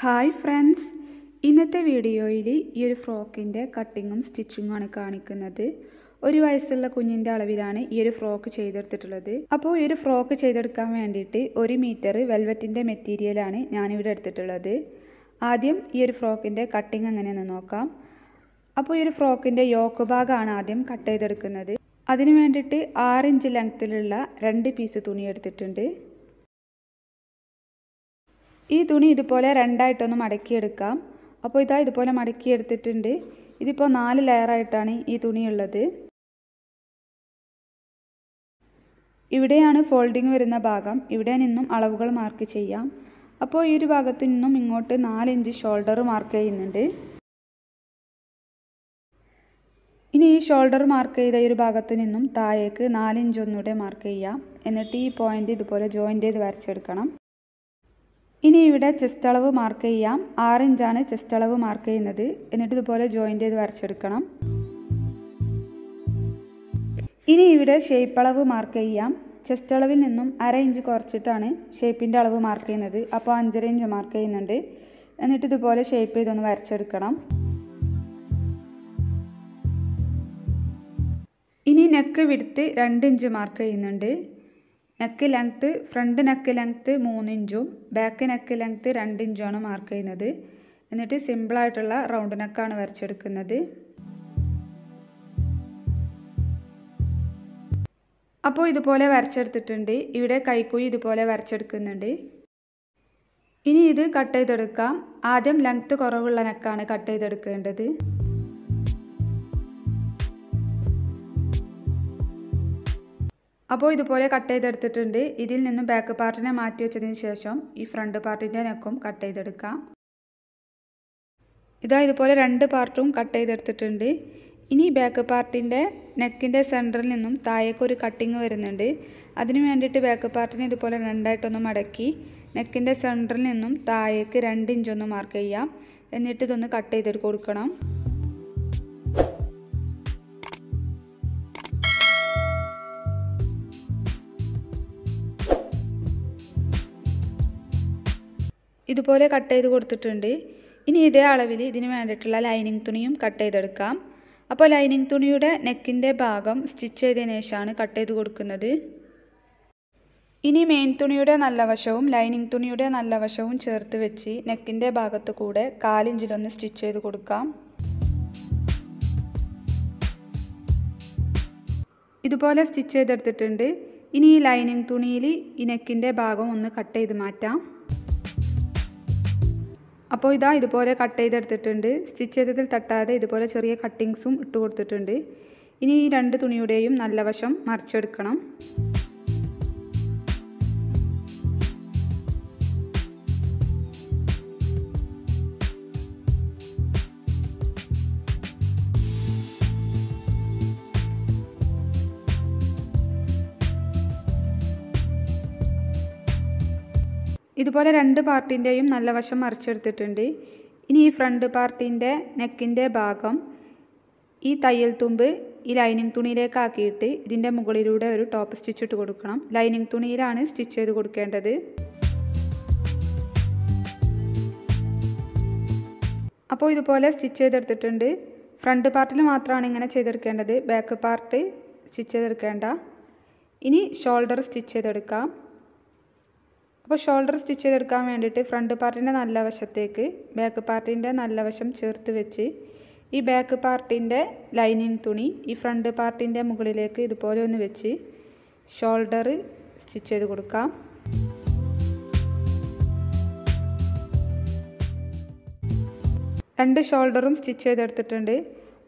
Hi friends, ഇന്നത്തെ വീഡിയോയിൽ ഈ ഒരു ഫ്രോക്കിൻ്റെ കട്ടിങ്ങും സ്റ്റിച്ചിങ്ങുമാണ് കാണിക്കുന്നത്. ഒരു വയസ്സുള്ള കുഞ്ഞിൻ്റെ അളവിലാണ് ഈ ഒരു ഫ്രോക്ക് ചെയ്തെടുത്തിട്ടുള്ളത്. അപ്പോൾ ഈ ഒരു ഫ്രോക്ക് ചെയ്തെടുക്കാൻ വേണ്ടിയിട്ട് 1 മീറ്റർ വെൽവെറ്റിൻ്റെ മെറ്റീരിയലാണ് ഞാനിവിടെ എടുത്തിട്ടുള്ളത്. ആദ്യം ഈ ഒരു ഫ്രോക്കിൻ്റെ കട്ടിങ് എങ്ങനെയെന്ന് നോക്കാം. അപ്പോൾ ഈ ഒരു ഫ്രോക്കിൻ്റെ യോക്ക് ഭാഗമാണ് ആദ്യം കട്ട് ചെയ്തെടുക്കുന്നത്. അതിന് വേണ്ടിയിട്ട് 6 ഇഞ്ച് ലെങ്ത്തിലുള്ള 2 പീസ് തുണി എടുത്തിട്ടുണ്ട്. ഈ തുണി ഇതുപോലെ രണ്ടായിട്ടൊന്ന് മടക്കിയെടുക്കാം. അപ്പോൾ ഇതുപോലെ മടക്കിയെടുത്തിട്ടുണ്ട്. ഇതിപ്പോൾ 4 ലെയറായിട്ടാണ് ഈ തുണിയുള്ളത്. ഇവിടെയാണ് ഫോൾഡിങ് വരുന്ന ഭാഗം. ഇവിടെ നിന്നും അളവുകൾ മാർക്ക് ചെയ്യാം. അപ്പോൾ ഈ ഒരു ഭാഗത്ത് നിന്നും ഇങ്ങോട്ട് 4 ഇഞ്ച് ഷോൾഡർ മാർക്ക് ചെയ്യുന്നുണ്ട്. ഇനി ഈ ഷോൾഡർ മാർക്ക് ചെയ്ത ഈ ഒരു ഭാഗത്ത് നിന്നും താഴേക്ക് 4 ഇഞ്ച് ഒന്നുകൂടെ മാർക്ക് ചെയ്യാം. എന്നിട്ട് ഈ പോയിൻ്റ് ഇതുപോലെ ജോയിൻ്റ് ചെയ്ത് വരച്ചെടുക്കണം. ഇനി ഇവിടെ ചെസ്റ്റ് അളവ് മാർക്ക് ചെയ്യാം. 6 ഇഞ്ചാണ് ചെസ്റ്റ് അളവ് മാർക്ക് ചെയ്യുന്നത്. എന്നിട്ട് ഇതുപോലെ ജോയിൻ്റ് ചെയ്ത് വരച്ചെടുക്കണം. ഇനി ഇവിടെ ഷേപ്പ് അളവ് മാർക്ക് ചെയ്യാം. ചെസ്റ്റ് അളവിൽ നിന്നും 1/2 ഇഞ്ച് കുറച്ചിട്ടാണ് ഷേപ്പിൻ്റെ അളവ് മാർക്ക് ചെയ്യുന്നത്. അപ്പോൾ 5.5 ഇഞ്ച് മാർക്ക് ചെയ്യുന്നുണ്ട്. എന്നിട്ട് ഇതുപോലെ ഷേപ്പ് ചെയ്തൊന്ന് വരച്ചെടുക്കണം. ഇനി നെക്ക് വിഡ്ത്ത് 2 ഇഞ്ച് മാർക്ക് ചെയ്യുന്നുണ്ട്. Neck length, front neck length 3 ഇഞ്ചും ബാക്ക് നെക്ക് ലെങ്ത്ത് 2 ഇഞ്ചുമാണ് മാർക്ക് ചെയ്യുന്നത്. എന്നിട്ട് സിമ്പിളായിട്ടുള്ള റൗണ്ട് നെക്കാണ് വരച്ചെടുക്കുന്നത്. അപ്പോൾ ഇതുപോലെ വരച്ചെടുത്തിട്ടുണ്ട്. ഇവിടെ കൈക്കുഴി ഇതുപോലെ വരച്ചെടുക്കുന്നുണ്ട്. ഇനി ഇത് കട്ട് ചെയ്തെടുക്കാം. ആദ്യം ലെങ്ത്ത് കുറവുള്ള നെക്കാണ് കട്ട് ചെയ്തെടുക്കേണ്ടത്. അപ്പോൾ ഇതുപോലെ കട്ട് ചെയ്തെടുത്തിട്ടുണ്ട്. ഇതിൽ നിന്നും ബാക്ക് പാർട്ടിനെ മാറ്റി വെച്ചതിന് ശേഷം ഈ ഫ്രണ്ട് പാർട്ടിൻ്റെ നെക്കും കട്ട് ചെയ്തെടുക്കാം. ഇതുപോലെ 2 പാർട്ടും കട്ട് ചെയ്തെടുത്തിട്ടുണ്ട്. ഇനി ബാക്ക് പാർട്ടിൻ്റെ നെക്കിൻ്റെ സെൻറ്ററിൽ നിന്നും താഴേക്കൊരു കട്ടിങ് വരുന്നുണ്ട്. അതിന് വേണ്ടിയിട്ട് ബാക്ക് പാർട്ടിനെ ഇതുപോലെ രണ്ടായിട്ടൊന്ന് മടക്കി നെക്കിൻ്റെ സെൻറ്ററിൽ നിന്നും താഴേക്ക് 2 ഇഞ്ചൊന്ന് മാർക്ക് ചെയ്യാം. എന്നിട്ട് ഇതൊന്ന് കട്ട് ചെയ്ത് കൊടുക്കണം. ഇതുപോലെ കട്ട് ചെയ്ത് കൊടുത്തിട്ടുണ്ട്. ഇനി ഇതേ അളവിൽ ഇതിന് വേണ്ടിയിട്ടുള്ള ലൈനിങ് തുണിയും കട്ട് ചെയ്തെടുക്കാം. അപ്പോൾ ലൈനിങ് തുണിയുടെ നെക്കിൻ്റെ ഭാഗം സ്റ്റിച്ച് ചെയ്തതിന് ശേഷമാണ് കട്ട് ചെയ്ത് കൊടുക്കുന്നത്. ഇനി മെയിൻ തുണിയുടെ നല്ല വശവും ലൈനിങ് തുണിയുടെ നല്ല വശവും ചേർത്ത് വെച്ച് നെക്കിൻ്റെ ഭാഗത്ത് കൂടെ 1/4 ഇഞ്ചിലൊന്ന് സ്റ്റിച്ച് ചെയ്ത് കൊടുക്കാം. ഇതുപോലെ സ്റ്റിച്ച് ചെയ്തെടുത്തിട്ടുണ്ട്. ഇനി ഈ ലൈനിങ് തുണിയിൽ ഈ നെക്കിൻ്റെ ഭാഗം ഒന്ന് കട്ട് ചെയ്ത് മാറ്റാം. അപ്പോൾ ഇതുപോലെ കട്ട് ചെയ്തെടുത്തിട്ടുണ്ട്. സ്റ്റിച്ച് ചെയ്തതിൽ തട്ടാതെ ഇതുപോലെ ചെറിയ കട്ടിങ്സും ഇട്ട് കൊടുത്തിട്ടുണ്ട്. ഇനി ഈ 2 തുണിയുടെയും നല്ല വശം മറിച്ചെടുക്കണം. ഇതുപോലെ 2 പാർട്ടിൻ്റെയും നല്ല വശം മറിച്ചെടുത്തിട്ടുണ്ട്. ഇനി ഈ ഫ്രണ്ട് പാർട്ടിൻ്റെ നെക്കിൻ്റെ ഭാഗം ഈ തയ്യൽ തുമ്പ് ഈ ലൈനിങ് തുണിയിലേക്ക് ആക്കിയിട്ട് ഇതിൻ്റെ മുകളിലൂടെ ഒരു ടോപ്പ് സ്റ്റിച്ച് ഇട്ട് കൊടുക്കണം. ലൈനിങ് തുണിയിലാണ് സ്റ്റിച്ച് ചെയ്ത് കൊടുക്കേണ്ടത്. അപ്പോൾ ഇതുപോലെ സ്റ്റിച്ച് ചെയ്തെടുത്തിട്ടുണ്ട്. ഫ്രണ്ട് പാർട്ടിൽ മാത്രമാണ് ഇങ്ങനെ ചെയ്തെടുക്കേണ്ടത്. ബാക്ക് പാർട്ട് സ്റ്റിച്ച് ചെയ്തെടുക്കേണ്ട. ഇനി ഷോൾഡർ സ്റ്റിച്ച് ചെയ്തെടുക്കാം. അപ്പോൾ ഷോൾഡർ സ്റ്റിച്ച് ചെയ്തെടുക്കാൻ വേണ്ടിയിട്ട് ഫ്രണ്ട് പാർട്ടിൻ്റെ നല്ല വശത്തേക്ക് ബാക്ക് പാർട്ടിൻ്റെ നല്ല വശം ചേർത്ത് വെച്ച് ഈ ബാക്ക് പാർട്ടിൻ്റെ ലൈനിങ് തുണി ഈ ഫ്രണ്ട് പാർട്ടിൻ്റെ മുകളിലേക്ക് ഇതുപോലെ ഒന്ന് വെച്ച് ഷോൾഡർ സ്റ്റിച്ച് ചെയ്ത് കൊടുക്കാം. രണ്ട് ഷോൾഡറും സ്റ്റിച്ച് ചെയ്തെടുത്തിട്ടുണ്ട്.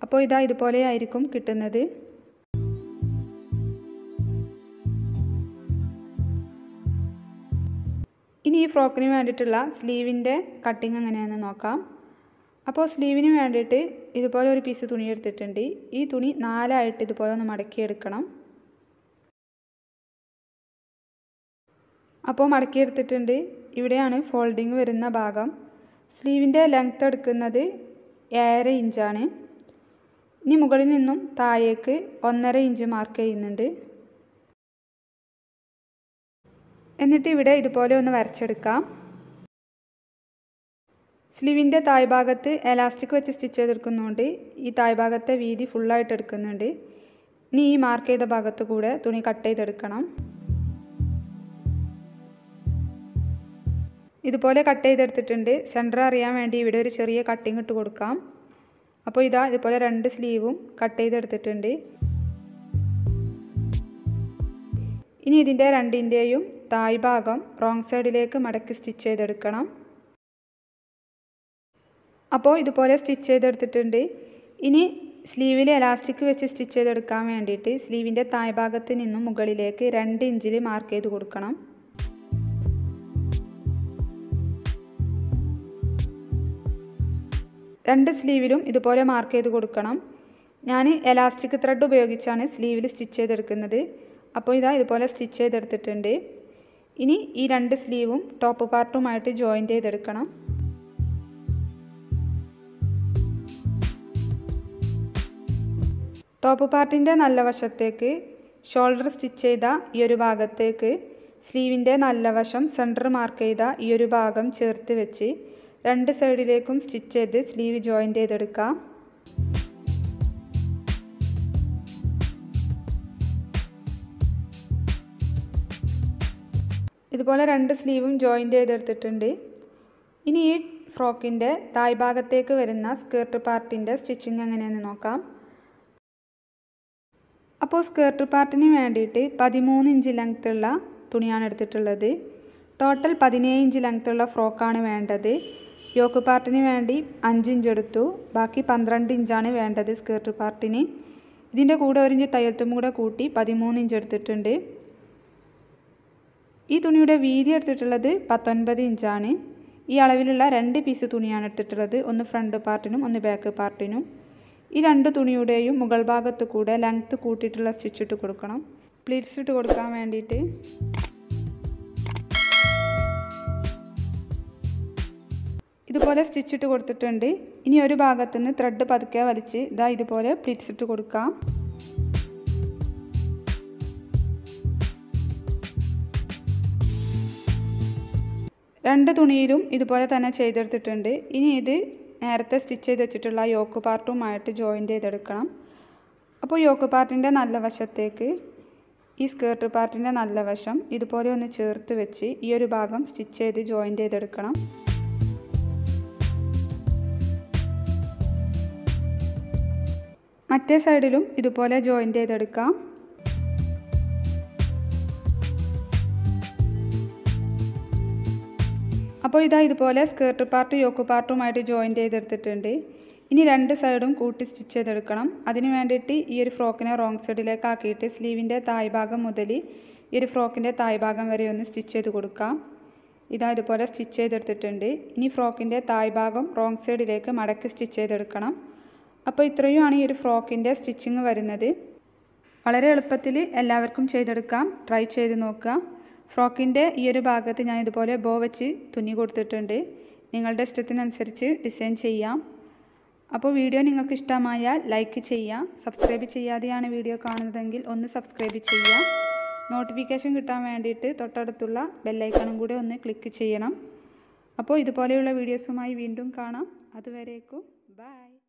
അപ്പോൾ ഇതുപോലെ ആയിരിക്കും കിട്ടുന്നത്. ഇനി ഈ ഫ്രോക്കിന് വേണ്ടിയിട്ടുള്ള സ്ലീവിൻ്റെ കട്ടിങ് എങ്ങനെയാണെന്ന് നോക്കാം. അപ്പോൾ സ്ലീവിന് വേണ്ടിയിട്ട് ഇതുപോലെ ഒരു പീസ് തുണി എടുത്തിട്ടുണ്ട്. ഈ തുണി 4 ആയിട്ട് ഇതുപോലെ ഒന്ന് മടക്കിയെടുക്കണം. അപ്പോൾ മടക്കിയെടുത്തിട്ടുണ്ട്. ഇവിടെയാണ് ഫോൾഡിങ് വരുന്ന ഭാഗം. സ്ലീവിൻ്റെ ലെങ്ത്ത് എടുക്കുന്നത് 7.5 ഇഞ്ചാണ്. ഇനി മുകളിൽ നിന്നും താഴേക്ക് 1.5 ഇഞ്ച് മാർക്ക് ചെയ്യുന്നുണ്ട്. എന്നിട്ട് ഇവിടെ ഇതുപോലെ ഒന്ന് വരച്ചെടുക്കാം. സ്ലീവിൻ്റെ താഴ്ഭാഗത്ത് എലാസ്റ്റിക് വെച്ച് സ്റ്റിച്ച് ചെയ്തെടുക്കുന്നതുകൊണ്ട് ഈ താഴ്ഭാഗത്തെ വീതി ഫുള്ളായിട്ട് എടുക്കുന്നുണ്ട്. ഇനി ഈ മാർക്ക് ചെയ്ത ഭാഗത്ത് കൂടെ തുണി കട്ട് ചെയ്തെടുക്കണം. ഇതുപോലെ കട്ട് ചെയ്തെടുത്തിട്ടുണ്ട്. സെൻറ്റർ അറിയാൻ വേണ്ടി ഇവിടെ ഒരു ചെറിയ കട്ടിങ് ഇട്ട് കൊടുക്കാം. അപ്പോൾ ഇതുപോലെ 2 സ്ലീവും കട്ട് ചെയ്തെടുത്തിട്ടുണ്ട്. ഇനി ഇതിൻ്റെ രണ്ടിൻ്റെയും താഴ്ഭാഗം റോങ് സൈഡിലേക്ക് മടക്കി സ്റ്റിച്ച് ചെയ്തെടുക്കണം. അപ്പോൾ ഇതുപോലെ സ്റ്റിച്ച് ചെയ്തെടുത്തിട്ടുണ്ട്. ഇനി സ്ലീവിൽ എലാസ്റ്റിക് വെച്ച് സ്റ്റിച്ച് ചെയ്തെടുക്കാൻ വേണ്ടിയിട്ട് സ്ലീവിൻ്റെ താഴ്ഭാഗത്ത് നിന്നും മുകളിലേക്ക് 2 ഇഞ്ചിൽ മാർക്ക് ചെയ്ത് കൊടുക്കണം. രണ്ട് സ്ലീവിലും ഇതുപോലെ മാർക്ക് ചെയ്ത് കൊടുക്കണം. ഞാൻ എലാസ്റ്റിക് ത്രെഡ് ഉപയോഗിച്ചാണ് സ്ലീവിൽ സ്റ്റിച്ച് ചെയ്തെടുക്കുന്നത്. അപ്പോൾ ഇതുപോലെ സ്റ്റിച്ച് ചെയ്തെടുത്തിട്ടുണ്ട്. ഇനി ഈ 2 സ്ലീവും ടോപ്പ് പാർട്ടുമായിട്ട് ജോയിൻ്റ് ചെയ്തെടുക്കണം. ടോപ്പ് പാർട്ടിൻ്റെ നല്ല വശത്തേക്ക് ഷോൾഡർ സ്റ്റിച്ച് ചെയ്ത ഈ ഒരു ഭാഗത്തേക്ക് സ്ലീവിൻ്റെ നല്ല വശം സെൻറ്റർ മാർക്ക് ചെയ്ത ഈ ഒരു ഭാഗം ചേർത്ത് വെച്ച് 2 സൈഡിലേക്കും സ്റ്റിച്ച് ചെയ്ത് സ്ലീവ് ജോയിൻ്റ് ചെയ്തെടുക്കാം. ഇതുപോലെ 2 സ്ലീവും ജോയിൻ്റ് ചെയ്തെടുത്തിട്ടുണ്ട്. ഇനി ഈ ഫ്രോക്കിൻ്റെ താഴ്ഭാഗത്തേക്ക് വരുന്ന സ്കേർട്ട് പാർട്ടിൻ്റെ സ്റ്റിച്ചിങ് എങ്ങനെയാണെന്ന് നോക്കാം. അപ്പോൾ സ്കേർട്ട് പാർട്ടിന് വേണ്ടിയിട്ട് 13 ഇഞ്ച് ലെങ്ത്തുള്ള തുണിയാണ് എടുത്തിട്ടുള്ളത്. ടോട്ടൽ 17 ഇഞ്ച് ലെങ്ത്തുള്ള ഫ്രോക്കാണ് വേണ്ടത്. യോക്ക് പാർട്ടിന് വേണ്ടി 5 ഇഞ്ച് എടുത്തു. ബാക്കി 12 ഇഞ്ചാണ് വേണ്ടത് സ്കേർട്ട് പാർട്ടിന്. ഇതിൻ്റെ കൂടെ 1 ഇഞ്ച് തയ്യൽത്തും കൂടെ കൂട്ടി 13 ഇഞ്ച് എടുത്തിട്ടുണ്ട്. ഈ തുണിയുടെ വീതി എടുത്തിട്ടുള്ളത് 19 ഇഞ്ചാണ്. ഈ അളവിലുള്ള 2 പീസ് തുണിയാണ് എടുത്തിട്ടുള്ളത്. ഒന്ന് ഫ്രണ്ട് പാർട്ടിനും ഒന്ന് ബാക്ക് പാർട്ടിനും. ഈ 2 തുണിയുടെയും മുകൾ ഭാഗത്ത് കൂടെ ലെങ്ത്ത് കൂട്ടിയിട്ടുള്ള സ്റ്റിച്ച് ഇട്ട് കൊടുക്കണം. പ്ലീറ്റ്സ് ഇട്ട് കൊടുക്കാൻ വേണ്ടിയിട്ട് ഇതുപോലെ സ്റ്റിച്ച് ഇട്ട് കൊടുത്തിട്ടുണ്ട്. ഇനി ഒരു ഭാഗത്തു നിന്ന് ത്രെഡ് പതുക്കെ വലിച്ച് ഇതുപോലെ പ്ലീറ്റ്സ് ഇട്ട് കൊടുക്കാം. രണ്ട് തുണിയിലും ഇതുപോലെ തന്നെ ചെയ്തെടുത്തിട്ടുണ്ട്. ഇനി ഇത് നേരത്തെ സ്റ്റിച്ച് ചെയ്ത് വെച്ചിട്ടുള്ള യോക്ക് പാർട്ടുമായിട്ട് ജോയിൻ്റ് ചെയ്തെടുക്കണം. അപ്പോൾ യോക്ക് പാർട്ടിൻ്റെ നല്ല വശത്തേക്ക് ഈ സ്കേർട്ട് പാർട്ടിൻ്റെ നല്ല വശം ഇതുപോലെ ഒന്ന് ചേർത്ത് വെച്ച് ഈ ഒരു ഭാഗം സ്റ്റിച്ച് ചെയ്ത് ജോയിൻ്റ് ചെയ്തെടുക്കണം. മറ്റേ സൈഡിലും ഇതുപോലെ ജോയിൻ്റ് ചെയ്തെടുക്കാം. അപ്പോൾ ഇതുപോലെ സ്കേർട്ട് പാർട്ട് യോക്ക് പാർട്ടുമായിട്ട് ജോയിൻ്റ് ചെയ്തെടുത്തിട്ടുണ്ട്. ഇനി 2 സൈഡും കൂട്ടി സ്റ്റിച്ച് ചെയ്തെടുക്കണം. അതിന് വേണ്ടിയിട്ട് ഈ ഒരു ഫ്രോക്കിനെ റോങ് സൈഡിലേക്ക് ആക്കിയിട്ട് സ്ലീവിൻ്റെ താഴ്ഭാഗം മുതൽ ഈ ഒരു ഫ്രോക്കിൻ്റെ താഴ്ഭാഗം വരെ ഒന്ന് സ്റ്റിച്ച് ചെയ്ത് കൊടുക്കാം. ഇതുപോലെ സ്റ്റിച്ച് ചെയ്തെടുത്തിട്ടുണ്ട്. ഇനി ഫ്രോക്കിൻ്റെ താഴ്ഭാഗം റോങ് സൈഡിലേക്ക് മടക്കി സ്റ്റിച്ച് ചെയ്തെടുക്കണം. അപ്പോൾ ഇത്രയുമാണ് ഈ ഒരു ഫ്രോക്കിൻ്റെ സ്റ്റിച്ചിങ് വരുന്നത്. വളരെ എളുപ്പത്തിൽ എല്ലാവർക്കും ചെയ്തെടുക്കാം. ട്രൈ ചെയ്ത് നോക്കുക. ഫ്രോക്കിൻ്റെ ഈ ഒരു ഭാഗത്ത് ഞാൻ ഇതുപോലെ ബോ വെച്ച് തുന്നി കൊടുത്തിട്ടുണ്ട്. നിങ്ങളുടെ ഇഷ്ടത്തിനനുസരിച്ച് ഡിസൈൻ ചെയ്യാം. അപ്പോൾ വീഡിയോ നിങ്ങൾക്ക് ഇഷ്ടമായാൽ ലൈക്ക് ചെയ്യുക. സബ്സ്ക്രൈബ് ചെയ്യാതെയാണ് വീഡിയോ കാണുന്നതെങ്കിൽ ഒന്ന് സബ്സ്ക്രൈബ് ചെയ്യുക. നോട്ടിഫിക്കേഷൻ കിട്ടാൻ വേണ്ടിയിട്ട് തൊട്ടടുത്തുള്ള ബെല്ലൈക്കണും കൂടെ ഒന്ന് ക്ലിക്ക് ചെയ്യണം. അപ്പോൾ ഇതുപോലെയുള്ള വീഡിയോസുമായി വീണ്ടും കാണാം. അതുവരേക്കും ബൈ.